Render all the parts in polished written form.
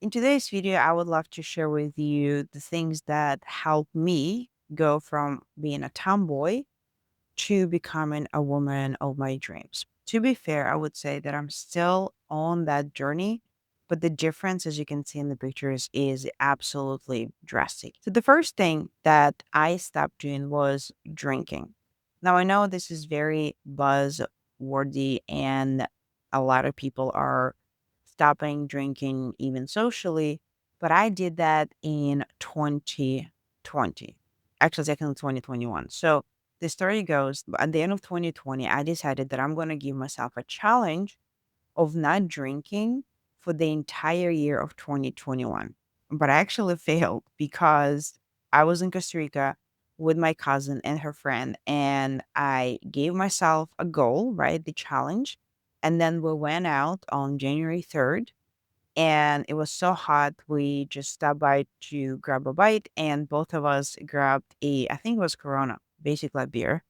In today's video, I would love to share with you the things that helped me go from being a tomboy to becoming a woman of my dreams. To be fair, I would say that I'm still on that journey, but the difference, as you can see in the pictures, is absolutely drastic. So, the first thing that I stopped doing was drinking. Now, I know this is very buzzworthy, and a lot of people are stopping drinking even socially, but I did that in 2020. Actually, second 2021. So the story goes, at the end of 2020, I decided that I'm going to give myself a challenge of not drinking for the entire year of 2021. But I actually failed because I was in Costa Rica with my cousin and her friend, and I gave myself a goal, right? The challenge. And then we went out on January 3rd, and it was so hot. We just stopped by to grab a bite, and both of us grabbed I think it was Corona, basically a beer.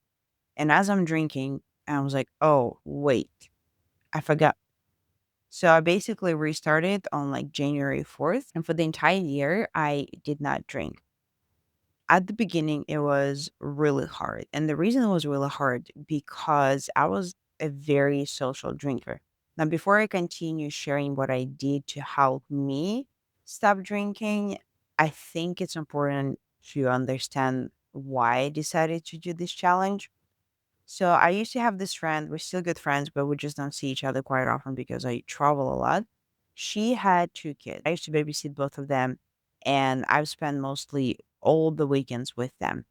And as I'm drinking, I was like, oh, wait, I forgot. So I basically restarted on like January 4th. And for the entire year, I did not drink. At the beginning, it was really hard. And the reason it was really hard because I was a very social drinker. Now, before I continue sharing what I did to help me stop drinking, I think it's important to understand why I decided to do this challenge. So I used to have this friend. We're still good friends, but we just don't see each other quite often because I travel a lot. She had two kids. I used to babysit both of them, and I've spent mostly all the weekends with them.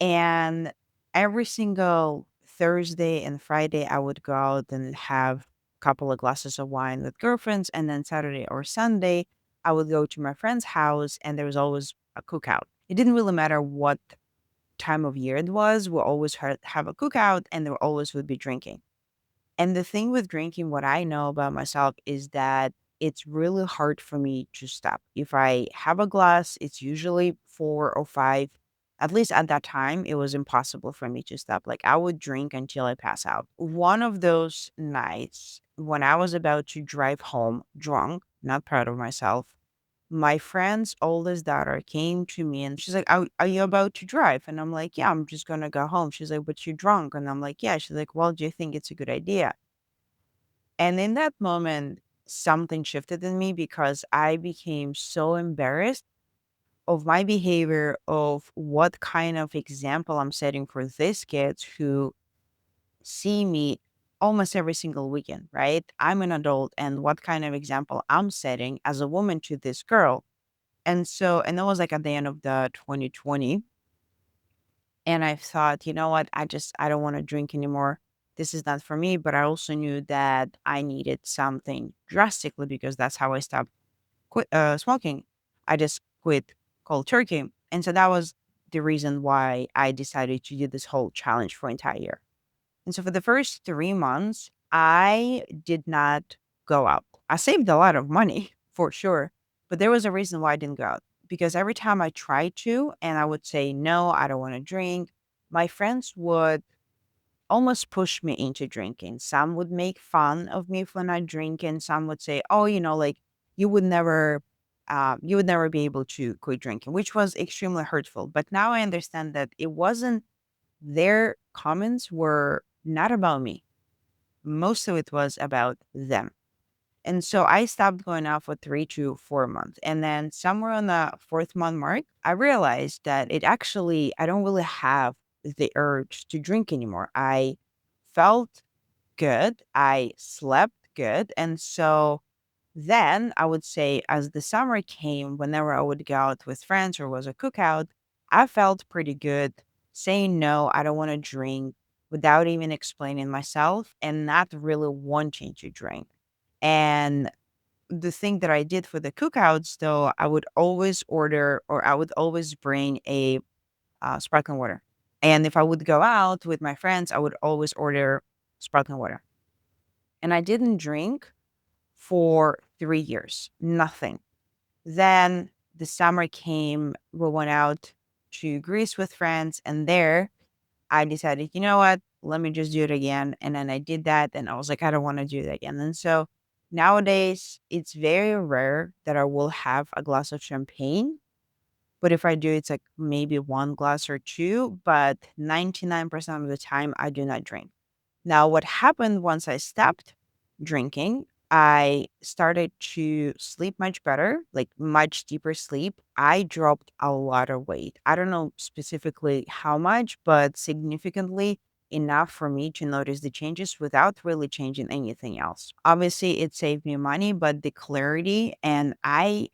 And every single Thursday and Friday, I would go out and have a couple of glasses of wine with girlfriends. And then Saturday or Sunday, I would go to my friend's house, and there was always a cookout. It didn't really matter what time of year it was, we always have a cookout and there always would be drinking. And the thing with drinking, what I know about myself is that it's really hard for me to stop. If I have a glass, it's usually four or five. At least at that time, it was impossible for me to stop. Like I would drink until I pass out. One of those nights when I was about to drive home drunk, not proud of myself, my friend's oldest daughter came to me and she's like, are you about to drive? And I'm like, yeah, I'm just going to go home. She's like, but you're drunk. And I'm like, yeah. She's like, well, do you think it's a good idea? And in that moment, something shifted in me because I became so embarrassed of my behavior, of what kind of example I'm setting for these kids who see me almost every single weekend, right? I'm an adult, and what kind of example I'm setting as a woman to this girl. And that was like at the end of the 2020. And I thought, you know what? I don't want to drink anymore. This is not for me. But I also knew that I needed something drastically because that's how I stopped smoking. I just quit cold turkey. And so that was the reason why I decided to do this whole challenge for entire year. And so for the first 3 months, I did not go out. I saved a lot of money for sure, but there was a reason why I didn't go out. Because every time I tried to, and I would say, no, I don't want to drink, my friends would almost push me into drinking. Some would make fun of me for not drinking. Some would say, oh, like you would never. You would never be able to quit drinking, which was extremely hurtful. But now I understand that it wasn't their comments were not about me. Most of it was about them. And so I stopped going out for 3 to 4 months. And then somewhere on the fourth month mark, I realized that I don't really have the urge to drink anymore. I felt good. I slept good. And so then I would say, as the summer came, whenever I would go out with friends or was a cookout, I felt pretty good saying no, I don't want to drink without even explaining myself and not really wanting to drink. And the thing that I did for the cookouts, though, I would always order or I would always bring a sparkling water. And if I would go out with my friends, I would always order sparkling water. And I didn't drink for 3 years, nothing. Then the summer came, we went out to Greece with friends, and there I decided, you know what, let me just do it again. And then I did that, and I was like, I don't want to do that again. And so Nowadays, it's very rare that I will have a glass of champagne. But if I do, it's like maybe one glass or two. But 99% of the time, I do not drink. Now, what happened once I stopped drinking, I started to sleep much better, like much deeper sleep. I dropped a lot of weight. I don't know specifically how much, but significantly enough for me to notice the changes without really changing anything else. Obviously, it saved me money, but the clarity, and I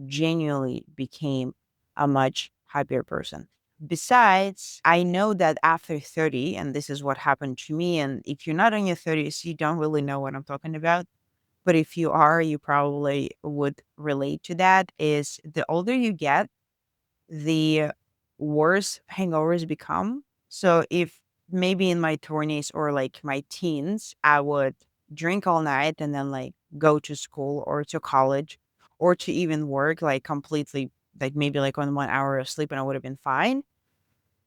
genuinely became a much happier person. Besides, I know that after 30, and this is what happened to me, and if you're not in your 30s, you don't really know what I'm talking about. But if you are, you probably would relate to that. Is the older you get, the worse hangovers become. So if maybe in my 20s or like my teens, I would drink all night and then like go to school or to college or to even work like completely, like maybe like on 1 hour of sleep and I would have been fine.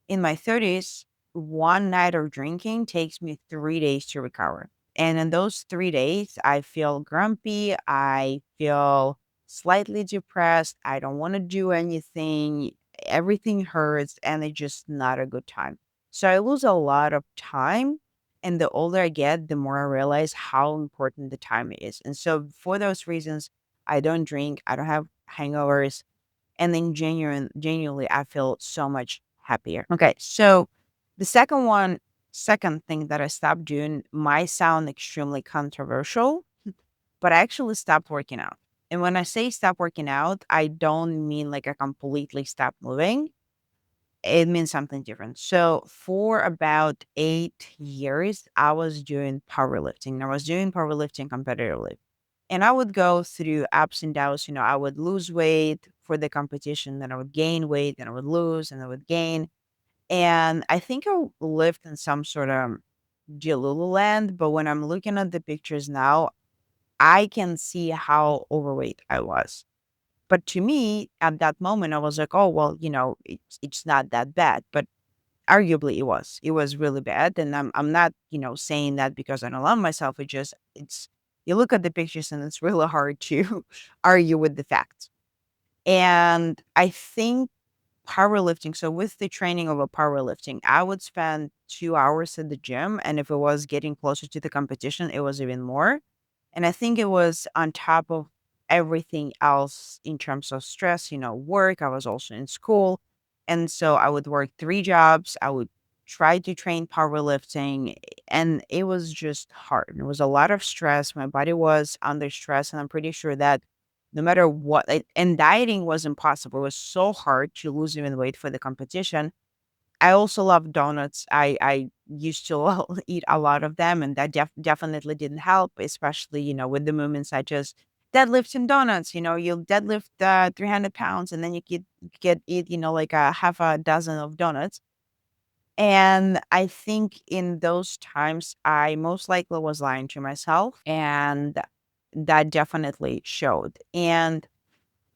In my 30s, one night of drinking takes me 3 days to recover. And in those 3 days, I feel grumpy. I feel slightly depressed. I don't want to do anything. Everything hurts, and it's just not a good time. So I lose a lot of time. And the older I get, the more I realize how important the time is. And so, for those reasons, I don't drink, I don't have hangovers, and then genuinely I feel so much happier. Okay, so the second thing that I stopped doing might sound extremely controversial, but I actually stopped working out. And when I say stop working out, I don't mean like I completely stop moving. It means something different. So for about 8 years, I was doing powerlifting. I was doing powerlifting competitively. And I would go through ups and downs. I would lose weight for the competition, then I would gain weight, then I would lose, and I would gain. And I think I lived in some sort of Jalulu land, but when I'm looking at the pictures now, I can see how overweight I was. But to me, at that moment, I was like, oh, well, it's not that bad. But arguably it was. It was really bad. And I'm not, saying that because I don't love myself. It's you look at the pictures and it's really hard to argue with the facts. And I think powerlifting, so with the training of a powerlifting, I would spend 2 hours at the gym. And if it was getting closer to the competition, it was even more. And I think it was on top of everything else in terms of stress, work. I was also in school. And so I would work 3 jobs. I would try to train powerlifting. And it was just hard. It was a lot of stress. My body was under stress. And I'm pretty sure that no matter what, and dieting was impossible. It was so hard to lose even weight for the competition. I also love donuts. I used to eat a lot of them, and that definitely didn't help, especially with the movements I just deadlifting donuts. You deadlift 300 pounds, and then you get eat like a half a dozen of donuts. And I think in those times, I most likely was lying to myself, and that definitely showed. And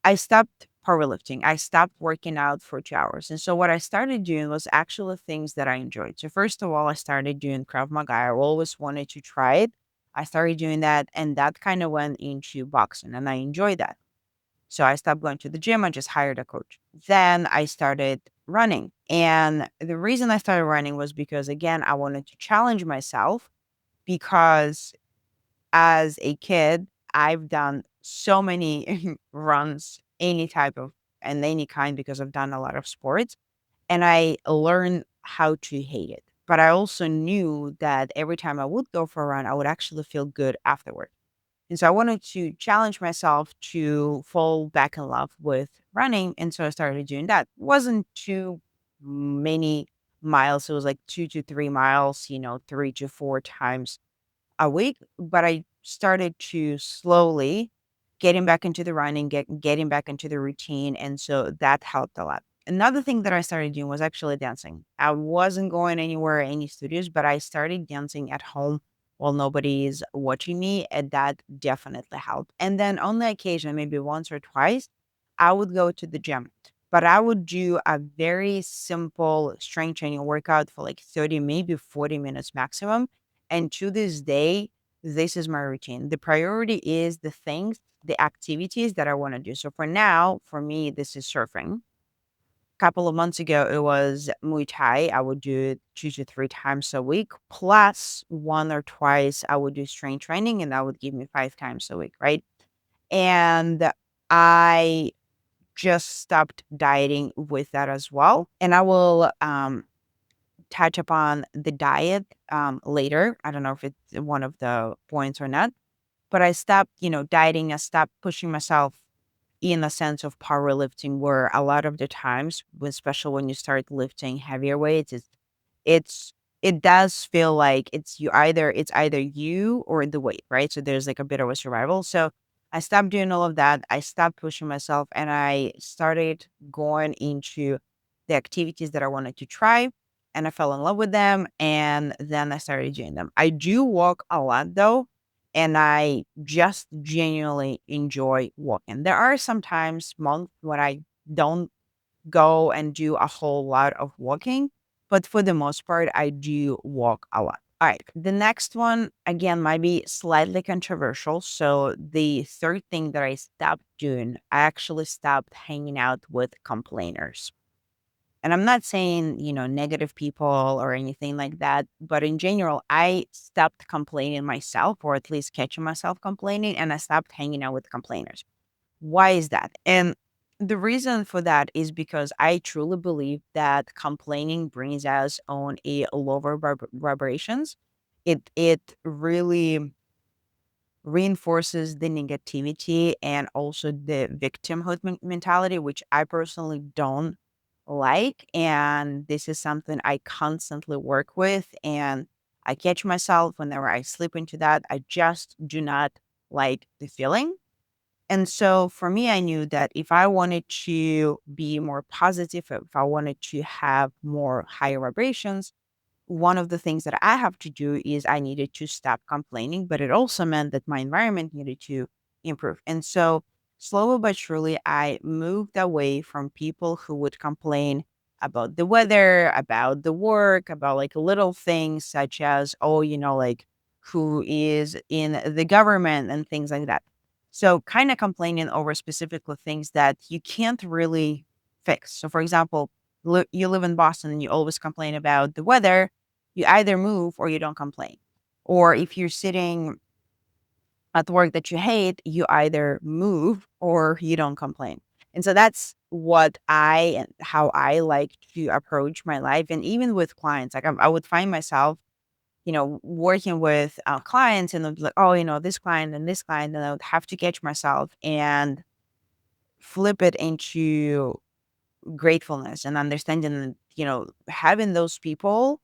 I stopped powerlifting. I stopped working out for 2 hours. And so what I started doing was actually things that I enjoyed. So first of all, I started doing Krav Maga. I always wanted to try it. I started doing that, and that kind of went into boxing, and I enjoyed that. So I stopped going to the gym. I just hired a coach. Then I started running. And the reason I started running was because, again, I wanted to challenge myself because as a kid, I've done so many runs, any type of and any kind because I've done a lot of sports and I learned how to hate it. But I also knew that every time I would go for a run, I would actually feel good afterward. And so I wanted to challenge myself to fall back in love with running. And so I started doing that. It wasn't too many miles. It was like 2 to 3 miles, 3 to 4 times a week, but I started to slowly getting back into the running, getting back into the routine, and so that helped a lot. Another thing that I started doing was actually dancing. I wasn't going anywhere, any studios, but I started dancing at home while nobody is watching me, and that definitely helped. And then on the occasion, maybe once or twice, I would go to the gym, but I would do a very simple strength training workout for like 30, maybe 40 minutes maximum, and to this day, this is my routine. The priority is the things, the activities that I want to do. So for now, for me, this is surfing. Couple of months ago, it was Muay Thai. I would do it 2 to 3 times a week, plus one or twice I would do strength training, and that would give me 5 times a week, right? And I just stopped dieting with that as well. And I will touch upon the diet later. I don't know if it's one of the points or not, but I stopped, dieting. I stopped pushing myself in a sense of powerlifting, where a lot of the times, especially when you start lifting heavier weights, it's it does feel like it's either you or the weight, right? So there's like a bit of a survival. So I stopped doing all of that. I stopped pushing myself, and I started going into the activities that I wanted to try, and I fell in love with them, and then I started doing them. I do walk a lot though, and I just genuinely enjoy walking. There are sometimes months when I don't go and do a whole lot of walking, but for the most part, I do walk a lot. All right. The next one, again, might be slightly controversial. So, the third thing that I stopped doing, I actually stopped hanging out with complainers. And I'm not saying, negative people or anything like that, but in general, I stopped complaining myself, or at least catching myself complaining, and I stopped hanging out with complainers. Why is that? And the reason for that is because I truly believe that complaining brings us on a lower vibrations. It really reinforces the negativity and also the victimhood mentality, which I personally don't like. And this is something I constantly work with. And I catch myself whenever I slip into that. I just do not like the feeling. And so for me, I knew that if I wanted to be more positive, if I wanted to have more higher vibrations, one of the things that I have to do is I needed to stop complaining, but it also meant that my environment needed to improve. And so, slowly but surely, I moved away from people who would complain about the weather, about the work, about like little things such as, oh, like who is in the government and things like that. So, kind of complaining over specific things that you can't really fix. So, for example, you live in Boston and you always complain about the weather. You either move or you don't complain. Or if you're sitting at work that you hate, you either move or you don't complain. And so that's what I and how I like to approach my life. And even with clients, like I would find myself, working with clients, and they'd be like, oh, this client and this client. And I would have to catch myself and flip it into gratefulness and understanding that, having those people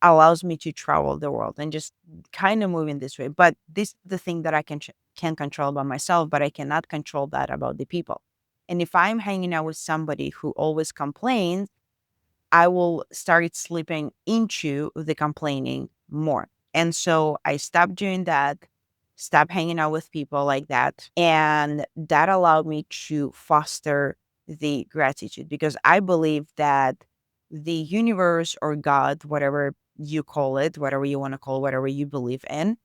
allows me to travel the world and just kind of move in this way. But this is the thing that I can control by myself, but I cannot control that about the people. And if I'm hanging out with somebody who always complains, I will start slipping into the complaining more. And so I stopped doing that, stopped hanging out with people like that. And that allowed me to foster the gratitude, because I believe that the universe or God, whatever you call it, whatever you want to call, whatever you believe in,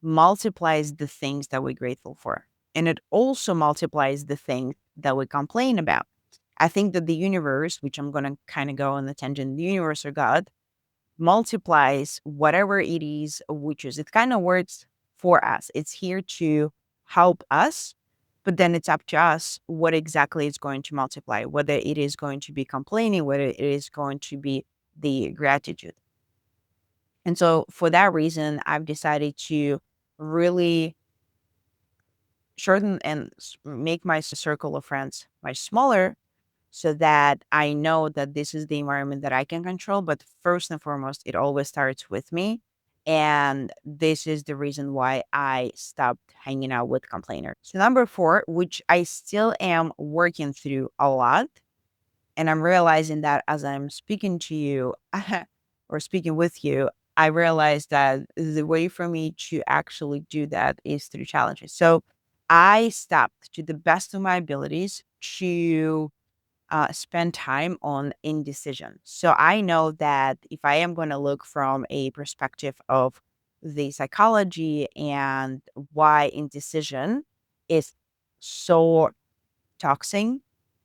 multiplies the things that we're grateful for. And it also multiplies the things that we complain about. I think that the universe, which I'm going to kind of go on the tangent, the universe or God multiplies whatever it is, which is it kind of works for us. It's here to help us, but then it's up to us what exactly is going to multiply, whether it is going to be complaining, whether it is going to be the gratitude. And so for that reason, I've decided to really shorten and make my circle of friends much smaller, so that I know that this is the environment that I can control. But first and foremost, it always starts with me. And this is the reason why I stopped hanging out with complainers. So, number four, which I still am working through a lot, and I'm realizing that as I'm speaking to you or speaking with you, I realize that the way for me to actually do that is through challenges. So I stopped to the best of my abilities to spend time on indecision. So I know that if I am going to look from a perspective of the psychology and why indecision is so toxic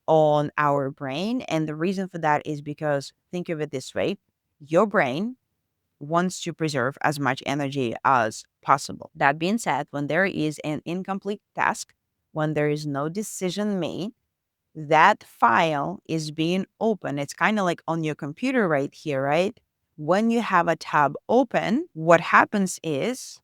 on our brain. And the reason for that is because think of it this way: your brain wants to preserve as much energy as possible. That being said, when there is an incomplete task, when there is no decision made, that file is being open. It's kind of like on your computer right here, right? When you have a tab open, what happens is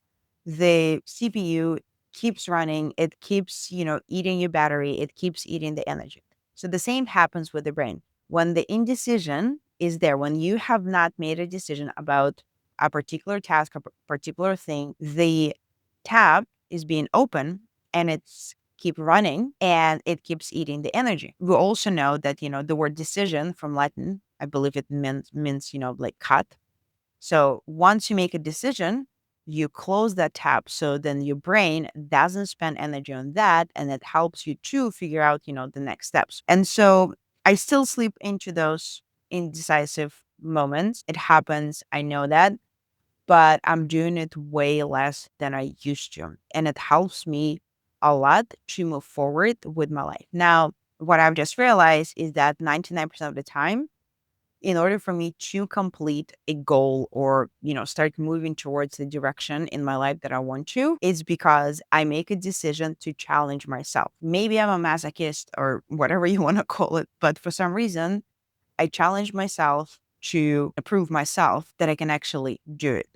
the CPU keeps running, it keeps, eating your battery, it keeps eating the energy. So the same happens with the brain. When the indecision is there, when you have not made a decision about a particular task, a particular thing, the tab is being open and it's keep running and it keeps eating the energy. We also know that, the word decision from Latin, I believe it means, like cut. So once you make a decision, you close that tab. So then your brain doesn't spend energy on that. And it helps you to figure out, the next steps. And so I still slip into those indecisive moments. It happens. I know that, but I'm doing it way less than I used to. And it helps me a lot to move forward with my life. Now, what I've just realized is that 99% of the time, in order for me to complete a goal or, start moving towards the direction in my life that I want to, is because I make a decision to challenge myself. Maybe I'm a masochist or whatever you want to call it, but for some reason, I challenge myself to prove myself that I can actually do it.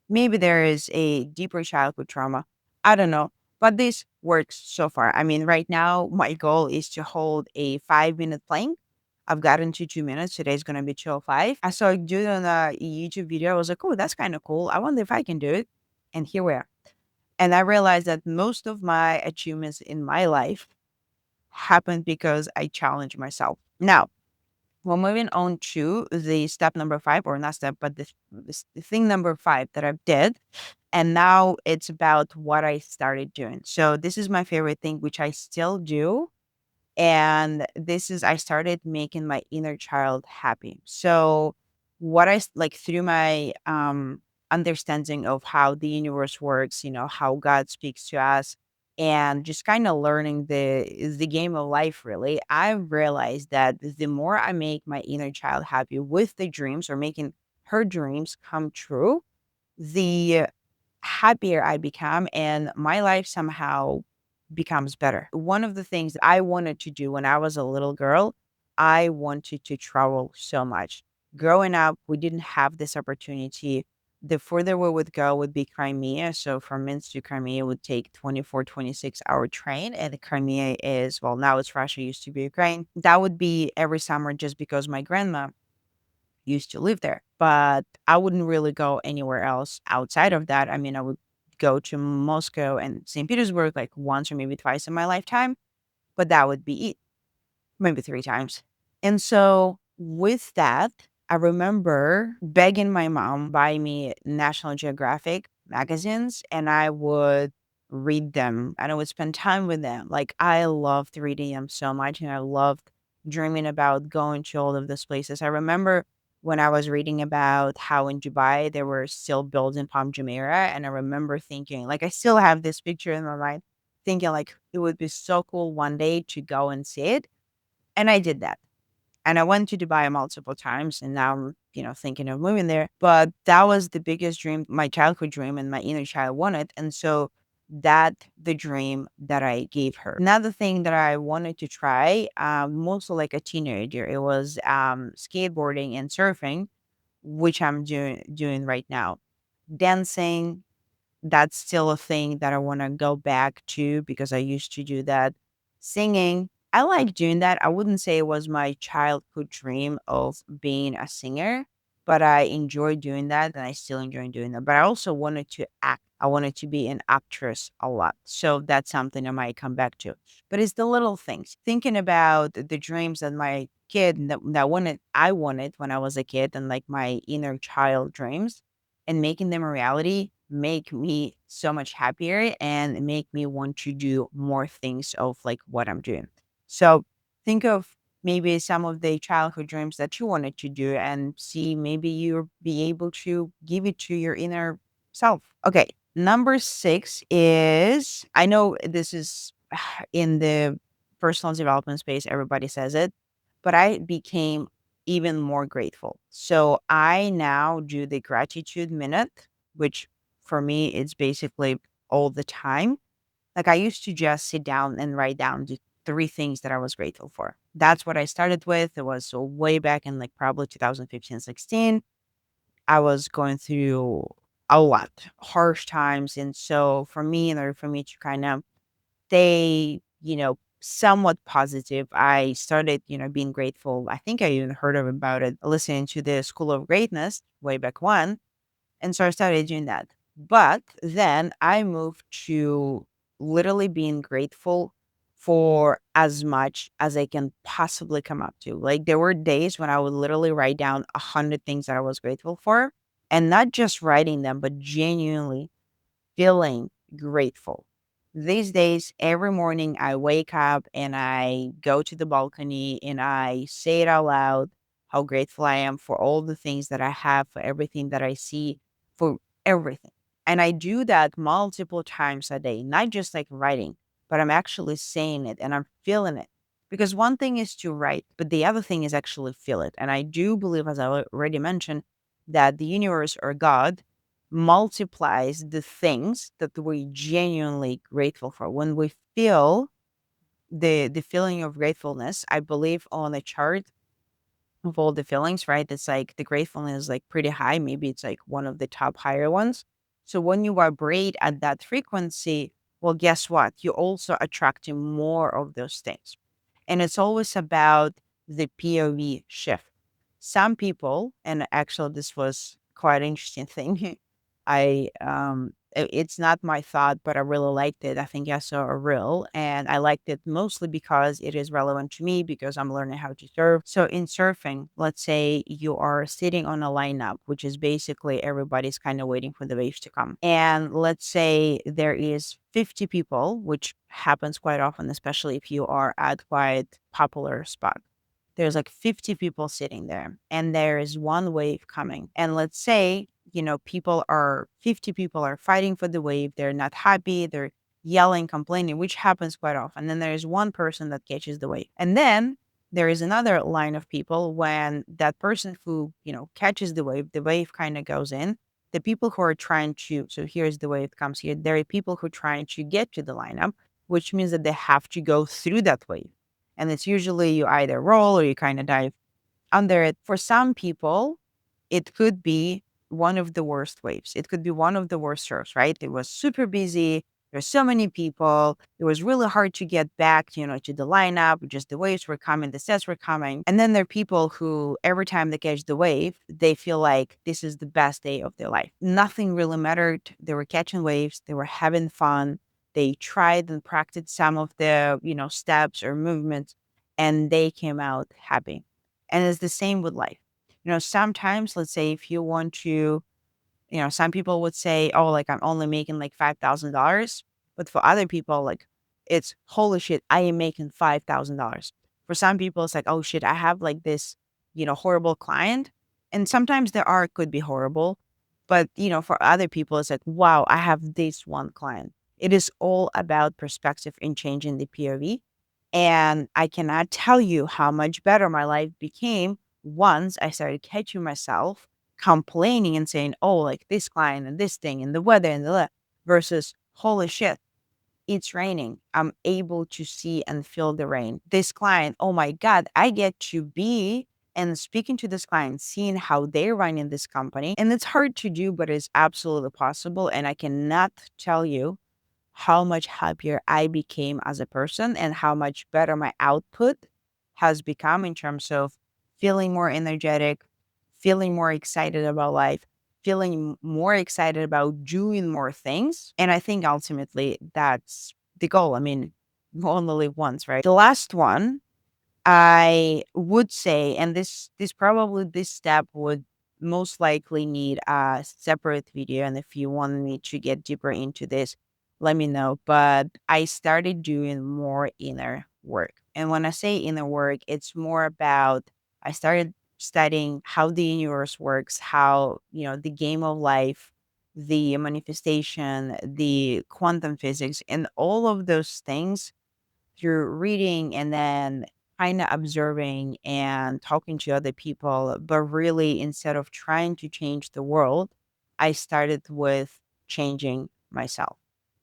Maybe there is a deeper childhood trauma. I don't know. But this works so far. I mean, right now, my goal is to hold a 5 minute plank. I've gotten to 2 minutes. Today's going to be 2:05. I saw a dude on a YouTube video. I was like, oh, that's kind of cool. I wonder if I can do it. And here we are. And I realized that most of my achievements in my life happened because I challenged myself. Now, well, moving on to the step number five, or not step, but the thing number five that I did. And now it's about what I started doing. So this is my favorite thing, which I still do. And this is, I started making my inner child happy. So what like through my understanding of how the universe works, how God speaks to us, and just kind of learning the game of life, really, I realized that the more I make my inner child happy with the dreams, or making her dreams come true, the happier I become, and my life somehow becomes better. One of the things that I wanted to do when I was a little girl, I wanted to travel so much. Growing up, we didn't have this opportunity. The further we would go would be Crimea. So from Minsk to Crimea would take 24, 26 hour train. And Crimea is, well, now it's Russia, used to be Ukraine. That would be every summer just because my grandma used to live there. But I wouldn't really go anywhere else outside of that. I mean, I would go to Moscow and St. Petersburg like once or maybe twice in my lifetime, but that would be it, maybe three times. And so with that, I remember begging my mom buy me National Geographic magazines, and I would read them and I would spend time with them. Like I loved reading them so much, and I loved dreaming about going to all of those places. I remember when I was reading about how in Dubai they were still building Palm Jumeirah, and I remember thinking, like I still have this picture in my mind, thinking like it would be so cool one day to go and see it. And I did that. And I went to Dubai multiple times, and now I'm, thinking of moving there. But that was the biggest dream, my childhood dream, and my inner child wanted. And so that the dream that I gave her. Another thing that I wanted to try, mostly like a teenager, it was skateboarding and surfing, which I'm doing right now. Dancing, that's still a thing that I wanna go back to because I used to do that. Singing, I like doing that. I wouldn't say it was my childhood dream of being a singer, but I enjoy doing that and I still enjoy doing that. But I also wanted to act. I wanted to be an actress a lot. So that's something I might come back to. But it's the little things. Thinking about the dreams that my kid that I wanted when I was a kid, and like my inner child dreams, and making them a reality make me so much happier and make me want to do more things of like what I'm doing. So think of maybe some of the childhood dreams that you wanted to do and see maybe you'll be able to give it to your inner self. Okay. Number six is, I know this is in the personal development space, everybody says it, but I became even more grateful. So I now do the gratitude minute, which for me, it's basically all the time. Like, I used to just sit down and write down the three things that I was grateful for. That's what I started with. It was so way back in like probably 2015, 16. I was going through a lot, harsh times. And so for me, in order for me to kind of stay, somewhat positive, I started, being grateful. I think I even heard about it listening to the School of Greatness way back when. And so I started doing that. But then I moved to literally being grateful for as much as I can possibly come up to. Like, there were days when I would literally write down 100 things that I was grateful for, and not just writing them, but genuinely feeling grateful. These days, every morning I wake up and I go to the balcony and I say it out loud how grateful I am for all the things that I have, for everything that I see, for everything. And I do that multiple times a day, not just like writing, but I'm actually saying it and I'm feeling it. Because one thing is to write, but the other thing is actually feel it. And I do believe, as I already mentioned, that the universe or God multiplies the things that we genuinely grateful for. When we feel the feeling of gratefulness, I believe on a chart of all the feelings, right? It's like the gratefulness is like pretty high. Maybe it's like one of the top higher ones. So when you vibrate at that frequency, well, guess what? You're also attracting more of those things. And it's always about the POV shift. Some people, and actually this was quite an interesting thing. It's not my thought, but I really liked it. I think I saw a reel and I liked it mostly because it is relevant to me because I'm learning how to surf. So in surfing, let's say you are sitting on a lineup, which is basically everybody's kind of waiting for the waves to come. And let's say there is 50 people, which happens quite often, especially if you are at quite popular spot. There's like 50 people sitting there and there is one wave coming. And let's say, 50 people are fighting for the wave. They're not happy. They're yelling, complaining, which happens quite often. Then there is one person that catches the wave. And then there is another line of people when that person who, catches the wave kind of goes in. The people who are trying to, so here's the wave comes here. There are people who are trying to get to the lineup, which means that they have to go through that wave. And it's usually you either roll or you kind of dive under it. For some people, it could be one of the worst waves. It could be one of the worst surfs, right? It was super busy. There's so many people. It was really hard to get back, to the lineup. Just the waves were coming, the sets were coming. And then there are people who, every time they catch the wave, they feel like this is the best day of their life. Nothing really mattered. They were catching waves. They were having fun. They tried and practiced some of the, steps or movements, and they came out happy. And it's the same with life. Sometimes, let's say if you want to, some people would say, oh, like I'm only making like $5,000. But for other people, like it's holy shit, I am making $5,000. For some people, it's like, oh shit, I have like this, horrible client. And sometimes could be horrible. But, for other people, it's like, wow, I have this one client. It is all about perspective and changing the POV. And I cannot tell you how much better my life became once I started catching myself complaining and saying, oh, like this client and this thing and the weather and versus holy shit, it's raining. I'm able to see and feel the rain. This client, oh my God, I get to be and speaking to this client, seeing how they're running this company. And it's hard to do, but it's absolutely possible. And I cannot tell you how much happier I became as a person and how much better my output has become in terms of feeling more energetic, feeling more excited about life, feeling more excited about doing more things. And I think ultimately that's the goal. I mean, we only live once, right? The last one I would say, and this step would most likely need a separate video. And if you want me to get deeper into this, let me know. But I started doing more inner work. And when I say inner work, it's more about I started studying how the universe works, how, the game of life the manifestation, the quantum physics, and all of those things through reading and then kind of observing and talking to other people. But really, instead of trying to change the world, I started with changing myself.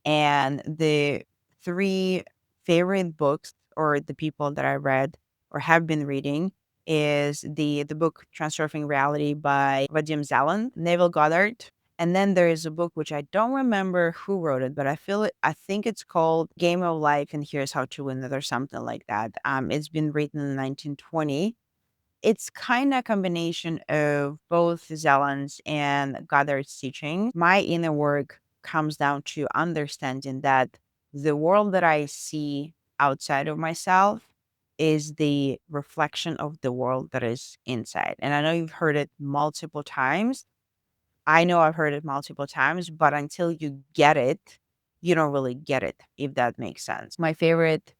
And the three favorite books or the people that I read or have been reading is the book Transurfing Reality by Vadim Zalan, Neville Goddard. And then there is a book which I don't remember who wrote it, but I think it's called Game of Life and Here's How to Win It or something like that. It's been written in 1920. It's kind of a combination of both Zelland's and Goddard's teaching. My inner work comes down to understanding that the world that I see outside of myself is the reflection of the world that is inside. And I know you've heard it multiple times. I know I've heard it multiple times, but until you get it, you don't really get it, if that makes sense. My favorite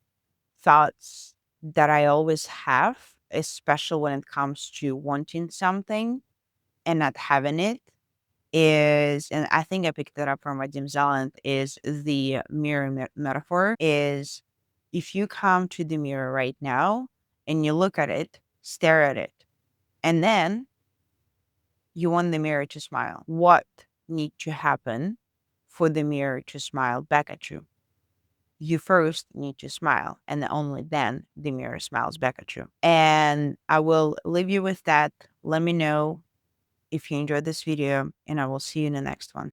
thoughts that I always have, especially when it comes to wanting something and not having it, is, and I think I picked that up from Jim Zelland, is the mirror metaphor. Is if you come to the mirror right now and you look at it, stare at it, and then you want the mirror to smile. What needs to happen for the mirror to smile back at you? You first need to smile, and only then the mirror smiles back at you. And I will leave you with that. Let me know if you enjoyed this video, and I will see you in the next one.